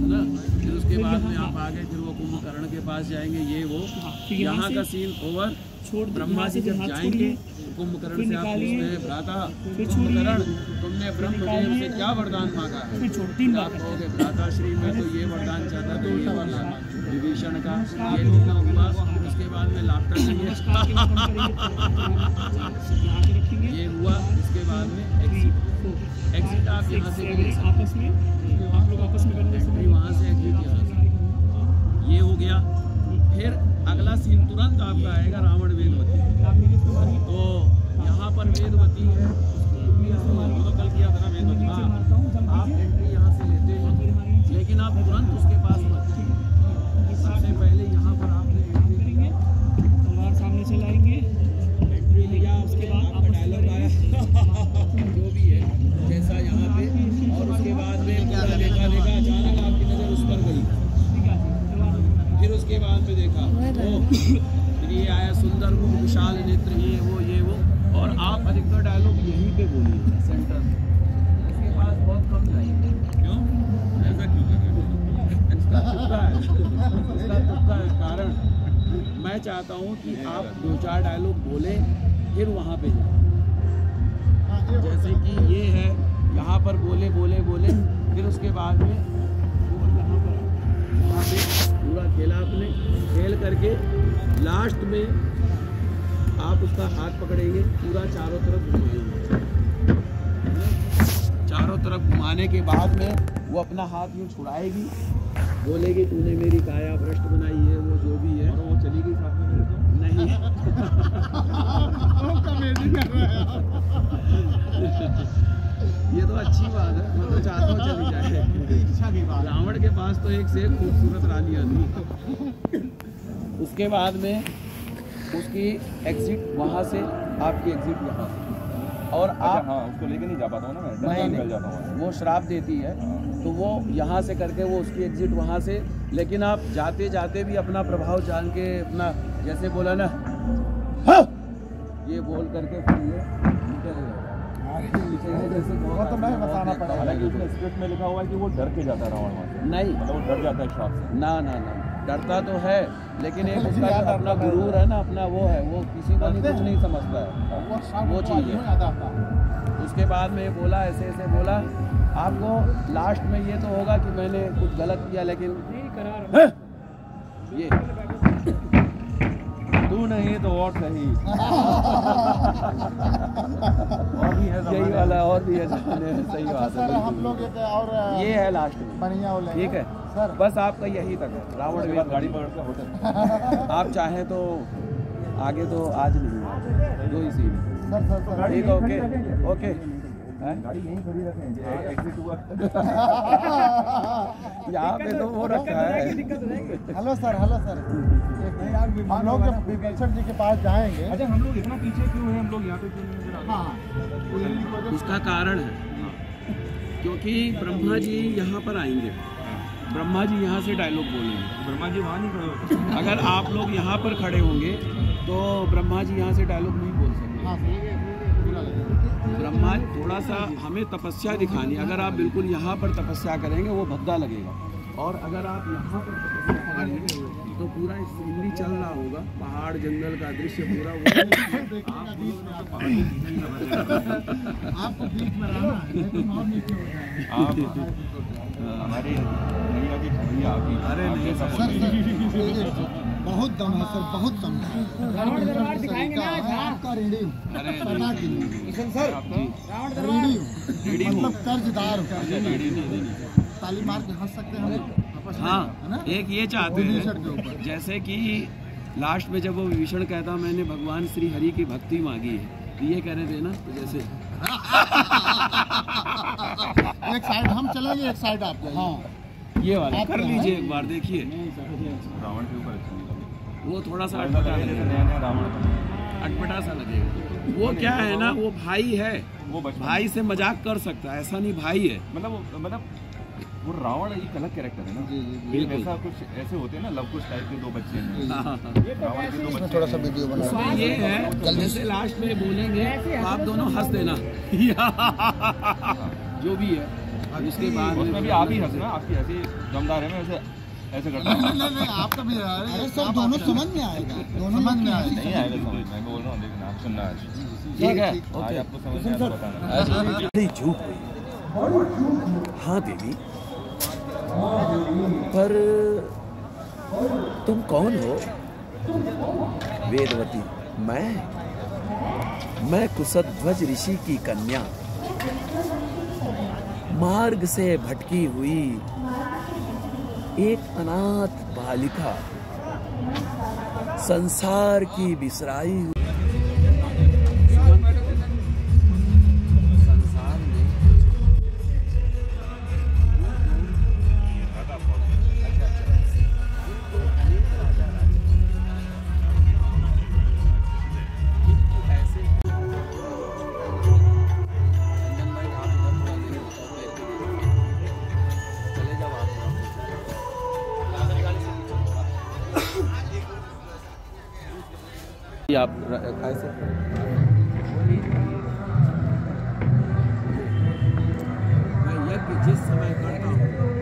ना। फिर उसके बाद में आप आगे फिर वो कुंभकर्ण के पास जाएंगे, ये वो यहाँ का सीन ओवर। ब्रह्मा जी जब जाएंगे कुंभकर्ण से आप पूछते हैं, भ्राता कुंभकर्ण तुमने ब्रह्मदेव से क्या वरदान मांगा है? आप कहोगे भ्राता श्री मैं तो ये वरदान चाहता था, ये वरदान विभीषण का ये लिखा हुआ। उसके बाद में लाफ्टर ये हुआ। इसके बाद में एग्जिट आप यहाँ से भी आपस में आप लोग आपस में करने वहाँ से एग्जिट यहाँ से, ये हो गया। फिर अगला सीन तुरंत आपका आएगा रावण वेदवती। तो यहाँ पर वेदवती है, तो कल किया था ना वेदवती। हाँ, आप एंट्री यहाँ से लेते हैं, लेकिन आप तुरंत उसके पास मत। सबसे पहले यहाँ पर आपने एंट्री करेंगे, तलवार सामने चलाएंगे, एंट्री लिया, उसके बाद आपका डायलॉग आया जो भी है जैसा यहाँ पे, और उसके बाद में पूरा देखा अचानक आपकी नज़र उस पर गई। फिर उसके बाद में देखा फिर ये आया सुंदर मुख विशाल नेत्र, ये वो, और आप अधिकतर डायलॉग यहीं पे बोलिए सेंटर में, इसके पास बहुत कम जाएंगे। क्यों ऐसा क्यों कर रहे हो? इसका तुक्का है कारण मैं चाहता हूँ कि आप 2-4 डायलॉग बोलें फिर वहाँ पे जाएं। जैसे कि ये है यहाँ पर बोले फिर उसके बाद में वहाँ पे पूरा खेला आपने, खेल करके लास्ट में आप उसका हाथ पकड़ेंगे, पूरा चारों तरफ घुमाएंगे। चारों तरफ घुमाने के बाद में वो अपना हाथ यूँ छुड़ाएगी, बोलेगी तूने मेरी काया भ्रष्ट बनाई है, वो जो भी है। और वो चली गई साथ में मेरे तो नहीं ये तो अच्छी बात है, मैं तो चाहता हूँ चली जाए। इच्छा की बात। रावण के पास तो एक से एक खूबसूरत रानियाँ थी। उसके बाद में उसकी एग्जिट वहाँ से, आपकी एग्जिट यहाँ से, और आप हाँ उसको लेके नहीं जा पाता हूँ ना मैं, नहीं निकल जाता हूँ। वो श्राप देती है, तो वो यहाँ से करके वो उसकी एग्जिट वहाँ से, लेकिन आप जाते जाते भी अपना प्रभाव जान के अपना, जैसे बोला ना हाँ! ये बोल करके फिर ये निकल गया। जैसे वो तो नहीं बताना पड़ेगा। हालांकि उसमें स्क्रिप्ट में लिखा हुआ है कि वो डर के जाता है रावण वहाँ से, नहीं, मतलब वो डर जाता है श्राप से। ना ना ना, डरता तो है, लेकिन एक उसका जो अपना गुरूर है ना, अपना वो है, वो किसी को नहीं कुछ नहीं समझता है, वो चीज़ है। उसके बाद में बोला, ऐसे ऐसे बोला, आपको लास्ट में ये तो होगा कि मैंने कुछ गलत किया, लेकिन ये तू नहीं तो और सही। और भी है यही वाला, और भी है सही बात सर है। हम लोग एक और ये है लास्ट में, बढ़िया हो ठीक है सर। बस आपका यही तक है। रावण के बाद गाड़ी पकड़ के होटल। आप चाहें तो आगे तो आज नहीं है, दो ही सीन है। सर ठीक है, ओके ओके। गाड़ी यहीं खड़ी रखें, एग्जिट हुआ। यहाँ पे तो वो रखा है। हेलो सर, हेलो सर, हम लोग जब विभीषण जी के पास जाएंगे। अच्छा, हम लोग इतना पीछे क्यों हैं? हम लोग यहाँ पे क्यों नहीं नजर आ रहे? हाँ, उसका कारण है क्योंकि ब्रह्मा जी यहाँ पर आएंगे, ब्रह्मा जी यहाँ से डायलॉग बोलेंगे। ब्रह्मा जी वहाँ नहीं खड़े होते। अगर आप लोग यहाँ पर खड़े होंगे तो ब्रह्मा जी यहाँ से डायलॉग नहीं बोल सकते। हाँ ब्रह्मा थोड़ा सा हमें तपस्या दिखानी, अगर आप बिल्कुल यहाँ पर तपस्या करेंगे वो भद्दा लगेगा, और अगर आप यहाँ पर तपस्या करेंगे तो पूरा सीनरी चल रहा होगा, पहाड़ जंगल का दृश्य पूरा आपको बीच में रहना है, नहीं तो और नीचे हो जाएगा। हमारी नैया की छवि आ गई। अरे नहीं सर, बहुत दम है सर, बहुत दम है। रावण दरबार दिखाएंगे ना आपका रेडी। अरे पता की किशन सर, रावण रेडी मतलब कर्जदार हो। ताली मार के हंस सकते हैं हम। हाँ, एक ये चाहते हैं जैसे कि लास्ट में जब वो विभीषण कहता मैंने भगवान श्री हरि की भक्ति मांगी है, तो ये कह रहे थे ना, तो जैसे एक साइड हम चलेंगे, एक साइड आप जाइए। हाँ, ये वाला कर लीजिए एक बार, देखिए रावण के ऊपर वो थोड़ा सा नया नया रावण अटपटा सा लगेगा। वो क्या है ना, वो भाई है, वो बचपन भाई से मजाक कर सकता है, ऐसा नहीं भाई है। मतलब वो रावण एक अलग कैरेक्टर है ना। बिल्कुल। ऐसा कुछ ऐसे होते हैं ना, लव कुश टाइप के दो बच्चे हैं। हाँ, हाँ, हाँ। रावण के दो बच्चे थोड़ा सा वीडियो बना। उसमें ये है जैसे लास्ट में बोलेंगे तो आप दोनों हंस देना जो भी है। उसके बाद उसमें भी आप ही हंसना, आपकी हंसी दमदार है। मैं ऐसे करता हूँ। नहीं आपका भी। अरे सब दोनों समझ में आएगा, दोनों समझ में आएगा। नहीं आएगा समझ, मैं बोल रहा हूँ, लेकिन आप सुनना आज। ठीक है, आज आपको समझ में आएगा, बताना। बड़ी झूठ हुई। हाँ देवी, पर तुम कौन हो? वेदवती, मैं कुशध्वज ऋषि की कन्या, मार्ग से भटकी हुई एक अनाथ बालिका, संसार की बिसराई हुई। आप ऐसे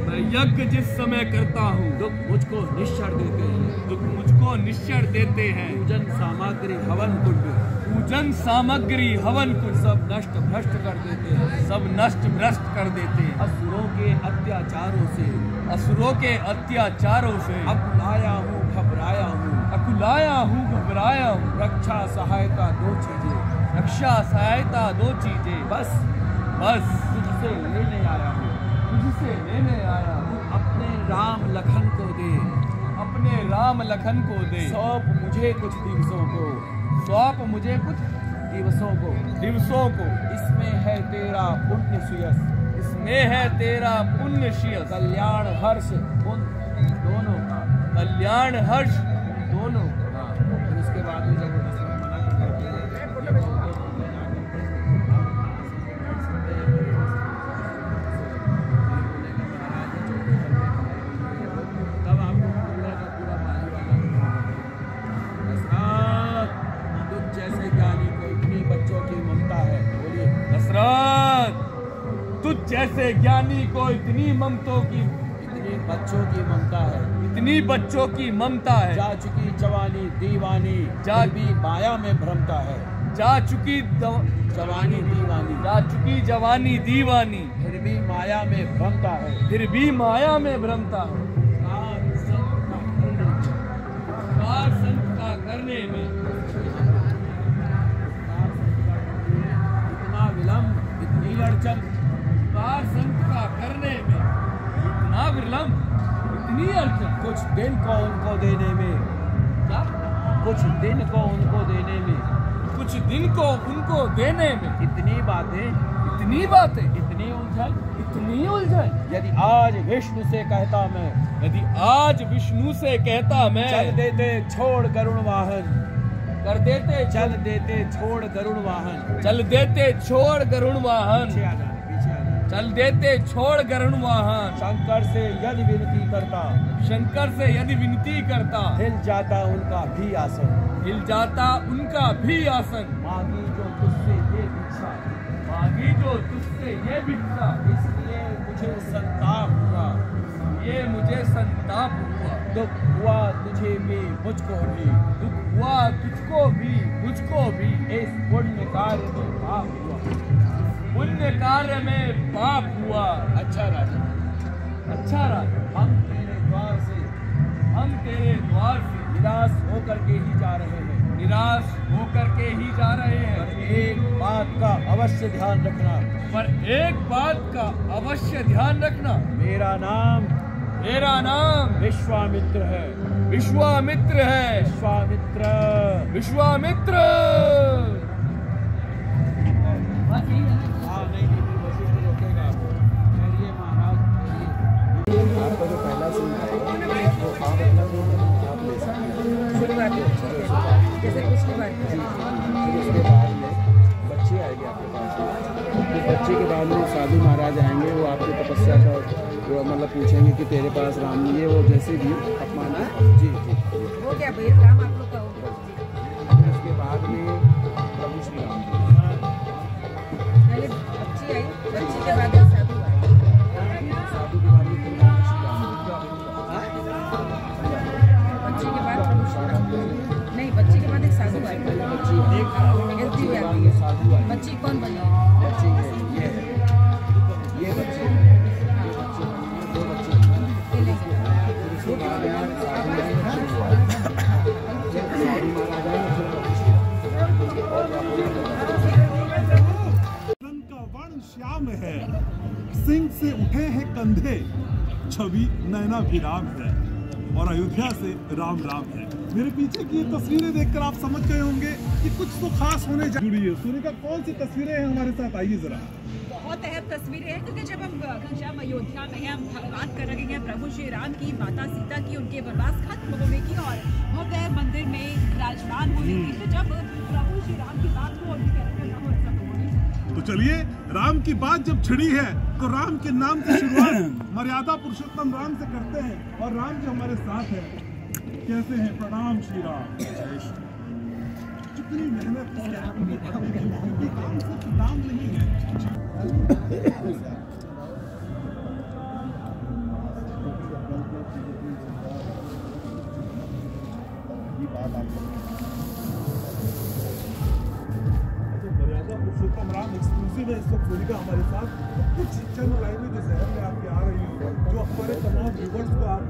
मैं यज्ञ जिस समय करता हूँ दुख मुझको निश्चर देते हैं, दुख मुझको निश्चर देते हैं। पूजन सामग्री हवन कुंड, पूजन सामग्री हवन कुंड सब नष्ट भ्रष्ट कर देते हैं, सब नष्ट भ्रष्ट कर देते हैं। असुरों के अत्याचारों से, असुरों के अत्याचारों से अकुलाया हूँ घबराया हूँ, अकुलाया हूँ घबराया हूँ। रक्षा सहायता दो चीजें, रक्षा सहायता दो चीजें, बस तुझसे लेने आया हूँ, तुझसे लेने आया हूँ। अपने राम लखन को दे, अपने राम लखन को दे, सौंप मुझे कुछ दिवसों को, सौंप मुझे कुछ दिवसों को इसमें है तेरा पुण्य सुयस, इसमें है तेरा पुण्य शीयस, कल्याण हर्ष उन दोनों का, कल्याण हर्ष दोनों का। फिर उसके बाद में जब मना करते तब आपको पूरा का पूरा पानी वाला दशरथ, तुझ जैसे ज्ञानी को इतनी बच्चों की ममता है। बोलिए दशरथ, तुझ जैसे ज्ञानी को इतनी बच्चों की ममता है, इतनी बच्चों की ममता है। जा चुकी जवानी दीवानी, जा भी माया में भ्रमता है। जा चुकी जवानी दीवानी, जा चुकी जवानी दीवानी, फिर भी माया में भ्रमता है। फिर भी माया में भ्रमता है। कार संत का करने में इतना विलंब, इतनी अड़चन, कार संत का करने में इतना विलंब, इतनी अड़चन। कुछ दिन को उनको देने में, क्या? कुछ दिन को उनको देने में, कुछ दिन को उनको देने में इतनी बातें, इतनी बातें, इतनी उलझन, इतनी उलझन। यदि आज विष्णु से कहता मैं, यदि आज विष्णु से कहता मैं, चल देते छोड़ गरुड़ वाहन, कर देते, चल देते छोड़ गरुड़ वाहन, चल देते छोड़ गरुड़ वाहन, पीछे आ जाना, पीछे आ जाना। चल देते छोड़ गरुड़ वाहन। शंकर से यदि विनती करता, शंकर से यदि विनती करता, हिल जाता उनका भी आसन, हिल जाता उनका भी आसन। मांगी जो तुझसे ये भिक्षा, मांगी जो तुझसे ये भिक्षा, इसलिए मुझे संताप हुआ, ये मुझे संताप हुआ। दुख हुआ तुझे भी मुझको भी, दुख हुआ तुझको भी मुझको भी। इस पुण्य कार्य में पाप हुआ, पुण्य कार्य में पाप हुआ। अच्छा राजा, अच्छा राजा, हम तेरे द्वार से निराश होकर के ही जा रहे हैं, निराश होकर के ही जा रहे हैं। पर एक बात का अवश्य ध्यान रखना, पर एक बात का अवश्य ध्यान रखना, मेरा नाम विश्वामित्र है, विश्वामित्र है, विश्वामित्र। विश्वामित्र। हाँ नहीं वैसे तो रोकेगा। चलिए महाराज, आपका जो पहला सीन आएगा वो आप अपना आप ले सकते हैं, जैसे पिछली बार फिर उसके बाद में बच्चे आएंगे आपके पास, फिर बच्चे के बाद में साधु महाराज आएंगे, वो आपकी तपस्या का वो मतलब पूछेंगे कि तेरे पास राम नहीं है, वो जैसे भी अपमान है। जी जी, वो क्या भैया काम आप लोग का होगा। फिर उसके बाद में प्रभु श्री राम जी, पहले बच्ची आई, बच्ची के बाद साधु आए। साधु के बाद में प्रभु श्री राम जी, बच्ची के बाद प्रभु श्री राम। नहीं, बच्ची के बाद एक साधु आए। बच्ची एक गिनती भी आती है। साधु आए, बच्ची कौन बनी? बच्ची ये है, ये बच्चे, दो बच्चे, ये लेके फिर उसके बाद में साधु आएंगे, साधु महाराज आएंगे, फिर प्रभु श्री रंग का वर्ण श्याम है, सिंह से उठे हैं कंधे, छवि नैना विराम है, और अयोध्या से राम राम है। मेरे पीछे की ये तस्वीरें देखकर आप समझ गए होंगे कि कुछ तो खास होने जा रही है। सुनिका कौन सी तस्वीरें हैं हमारे साथ, आइए जरा। बहुत अहम तस्वीरें हैं, क्योंकि जब हम घनश्याम अयोध्या में हैं, हम बात कर रहे हैं प्रभु श्री राम की, माता सीता की, उनके वनवास खत्म होने की और भव्य मंदिर में विराजमान होने की। तो जब प्रभु श्री राम की बात हो, तो चलिए, राम की बात जब छिड़ी है तो राम के नाम की शुरुआत मर्यादा पुरुषोत्तम राम से करते हैं, और राम जी हमारे साथ हैं। कैसे हैं? प्रणाम श्री राम। कितनी मेहनत की आपने, काम सिर्फ नाम नहीं है। मर्यादा पुरुषोत्तम राम एक्सक्लूसिव है इस वक्त सोनिका हमारे साथ। तो कुछ चंद लाइनें जो जहर में आपके आ रही हैं, जो हमारे तमाम व्यूवर्स को आप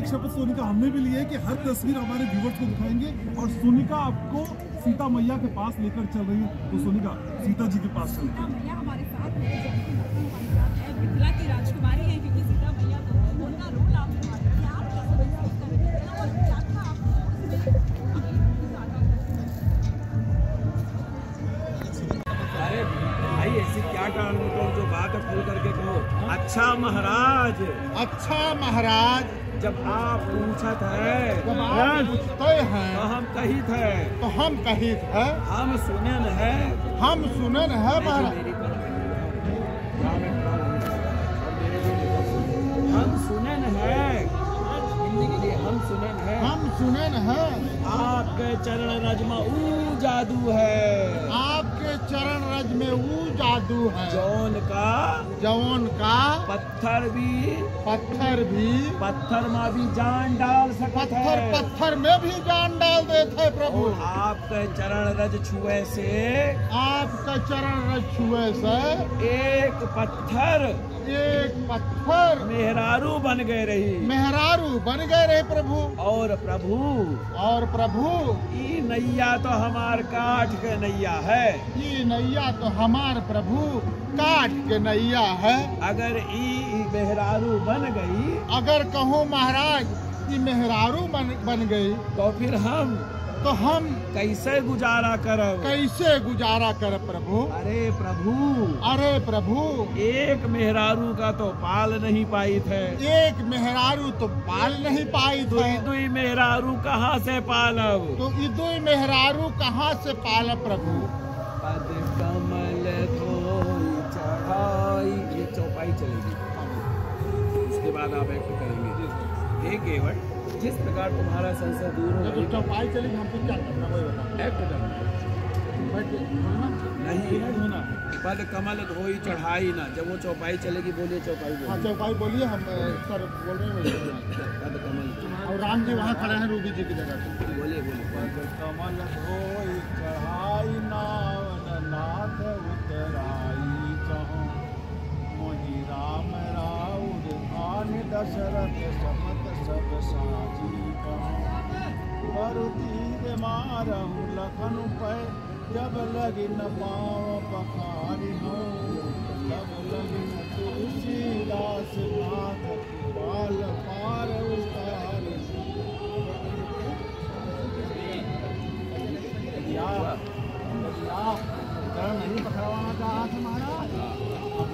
शपथ सोनिका हमने भी ली है कि हर तस्वीर हमारे व्यूवर्स को दिखाएंगे और सोनिका आपको सीता मैया के पास लेकर चल रही है। तो सोनिका सीता जी के पास चलते हैं। मैया हमारे साथ है, जबकि मिथिला की राजकुमारी है, क्योंकि सीता मैया को उनका रोल आप निभाते हैं। आप कैसे महसूस कर रहे हैं और क्या था अरे भाई ऐसी क्या टाल मटोल जो बात है खुल करके कहो। अच्छा महाराज, अच्छा महाराज, जब आप पूछत है जब आप पूछते हैं तो हम कही थे, तो हम कही थे, हम सुनन है, हम सुनन है महाराज, हम सुनन है, हिंदी के लिए हम सुनन है, हम सुनन है। आपके चरण रज में ऊ जादू है, आपके चरण रज में वो जादू है, जौन का पत्थर भी पत्थर में भी जान डाल सकत है, पत्थर में भी जान डाल देते है प्रभु। और आपके चरण रज छुए से, आपका चरण रज छुए से एक पत्थर मेहरारू बन गए रही, मेहरारू बन गए रहे प्रभु। और प्रभु ई नैया तो हमार काठ के नैया है, ये नैया तो हमार प्रभु काट के नैया है। अगर ई मेहरारू बन गई, अगर कहूँ महाराज ये मेहरारू बन गई, तो हम कैसे गुजारा करब, कैसे गुजारा कर प्रभु। अरे प्रभु एक मेहरारू का तो पाल नहीं पाई थे, एक मेहरारू तो पाल नहीं पाई थे, दुई मेहरारू कहाँ से पालब, तो दुई मेहरारू कहाँ से पालब प्रभु। पद कमल धोई चढ़ाई, ये चौपाई चलेगी, उसके बाद आप एक्ट करेंगे। हे केवट, जिस प्रकार तुम्हारा संशय दूर हो, तो चौपाई चलेगी, हमको क्या करना वही बता। एक्ट करना नहीं होना, पद कमल धोई चढ़ाई ना, जब वो चौपाई चलेगी बोलिए चौपाई बोलिए। हाँ चौपाई बोलिए, हम सर बोल रहे हैं पद कमल, और राम जी वहाँ खड़े हैं रूबी जी की जगह पे। बोलिए पद कमल धोई चढ़ाई नाथ उतराई चहु, मोहि राम राउर आन दशरथ समत सब साजी कहूँ, पर तीर मारहु लखन पै, जब लगी न पाँव पखारी हूँ, जब लगी न तुलसीदास नाथ बाल पार उतारी। नहीं पकड़वाना चाहा था महाराज,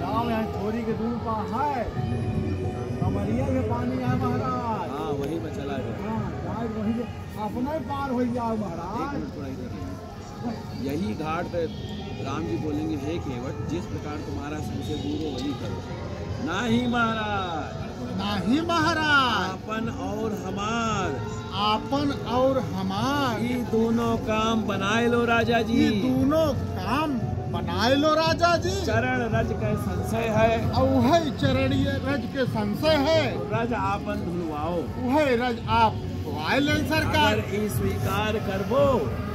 गाँव यहाँ छोरी के दूर पर है, कमरिया में पानी है महाराज। हाँ वही में चला गया, हाँ वही अपना ही पार हो जाओ महाराज। यही घाट पे राम जी बोलेंगे, हे केवट, जिस प्रकार तुम्हारा संशय दूर हो वही करो। नहीं महाराज, नहीं महाराज, आपन और हमार ये दोनों काम बनाए लो राजा जी, ये दोनों काम बनाए लो राजा जी। चरण रज के संशय है, और वही चरणीय रज के संशय है, रज आपन धुलवाओ, वही रज आप सरकार। अगर ई स्वीकार करबो,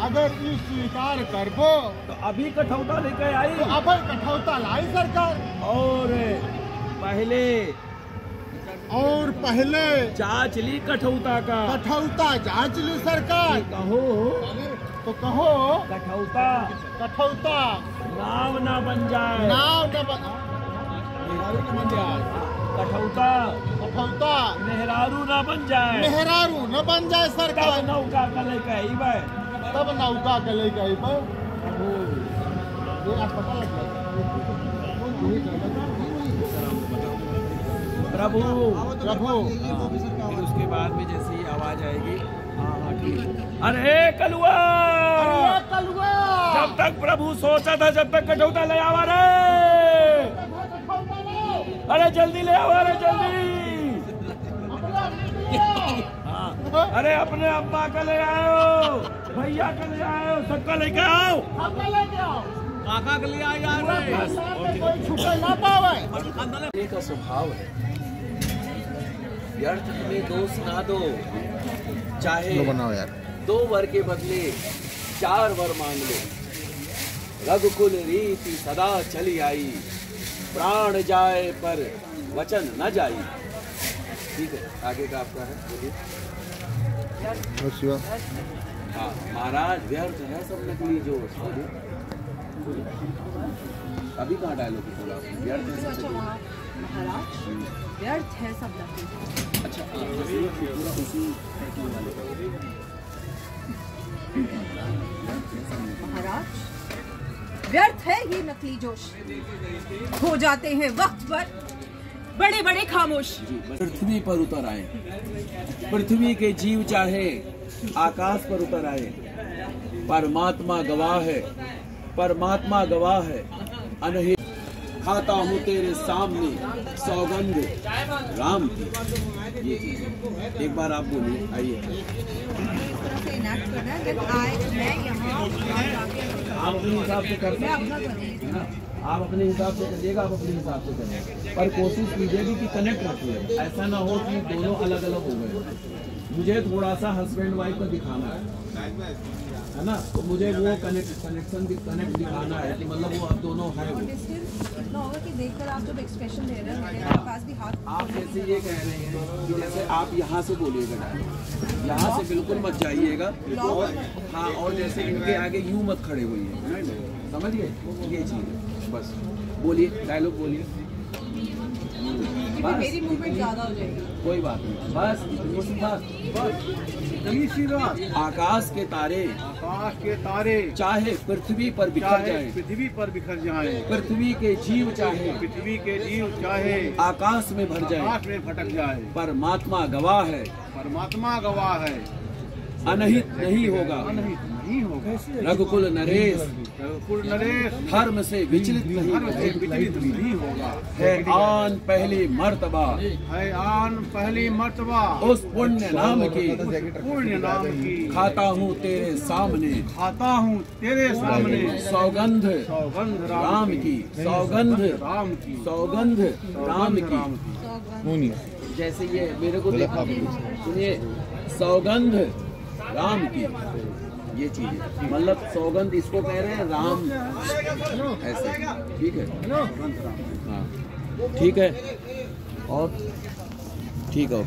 अगर ई स्वीकार करबो, तो अभी कठौता लेके आई, तो अभी कठौता लाई सरकार। और पहले जांच ली कठौता का, कठौता जांच ली सरकार। कहो तो कहो कठौता नाव ना बन जाए, कठौता मेहरारू ना बन जाए सरकार। तब नौका के लेके आइबे, प्रभु फिर उसके बाद में जैसे ही आवाज आएगी, हाँ ठीक। अरे कलुआ, जब तक प्रभु सोचा था जब तक कठौता ले आवा रे, अरे जल्दी ले आवा रे जल्दी। हाँ अरे अपने अम्मा का ले आओ, भैया का ले आओ, सबका लेके आओ, काका के ले आओ यार, कोई छूटे ना पावे। का स्वभाव है, व्यर्थ में दोष ना दो, चाहे बनाओ यार, 2 वर के बदले 4 वर मांग लो। रघुकुल रीति सदा चली आई, प्राण जाए पर वचन न जाई। ठीक है, आगे का आपका है, बोलिए। हाँ महाराज व्यर्थ है सब नकली जोश। अभी कहाँ डायलॉग बोला व्यर्थ है सब? महाराज व्यर्थ है सब नकली। अच्छा पूरा उसी वाले महाराज व्यर्थ है ये नकली जोश, हो जाते हैं वक्त पर बड़े बड़े खामोश। पृथ्वी पर उतर आए, पृथ्वी के जीव चाहे आकाश पर उतर आए, परमात्मा गवाह है, परमात्मा गवाह है। अनहित खाता हूँ तेरे सामने सौगंध राम की। ये चीज एक बार आप बोलिए, आइए। आप अपने हिसाब से करते हैं, आप अपने हिसाब से करिएगा, आप अपने हिसाब से करिएगा, पर कोशिश कीजिएगा कि कनेक्ट रखिए। ऐसा ना हो कि दोनों अलग अलग हो गए। मुझे थोड़ा सा हस्बैंड वाइफ का दिखाना है ना, तो मुझे वो कनेक्ट दिखाना है कि मतलब वो अब दोनों है। वो इतना होगा कि देखकर आप जब एक्सप्रेशन दे रहे हैं मेरे पास भी हाथ, आप जैसे ये कह रहे हैं कि जैसे आप यहाँ से बोलिएगा, यहाँ से बिल्कुल मत जाइएगा, और हाँ, और जैसे इनके आगे यूं मत खड़े होइए, समझ गए? ये चीज़ बस बोलिए, डायलॉग बोलिए, मेरी मूवमेंट ज्यादा हो जाएगी। कोई बात नहीं, बस इतनी सी बात, बस इतनी सी बात। आकाश के तारे चाहे पृथ्वी पर बिखर जाए, पृथ्वी के जीव चाहे आकाश में भर जाए, भटक जाए, परमात्मा गवाह है, अनहित नहीं होगा, रघुकुल नरेश धर्म से विचलित नहीं होगा। है आन पहली मर्तबा उस पुण्य नाम की खाता हूँ तेरे सामने सौगंध राम की, सौगंध राम की। जैसे ये मेरे को देखा, सुनिए, सौगंध राम की, ये चीज मतलब सौगंध इसको कह रहे हैं राम, ऐसे। ठीक है, हाँ ठीक है, और ठीक है।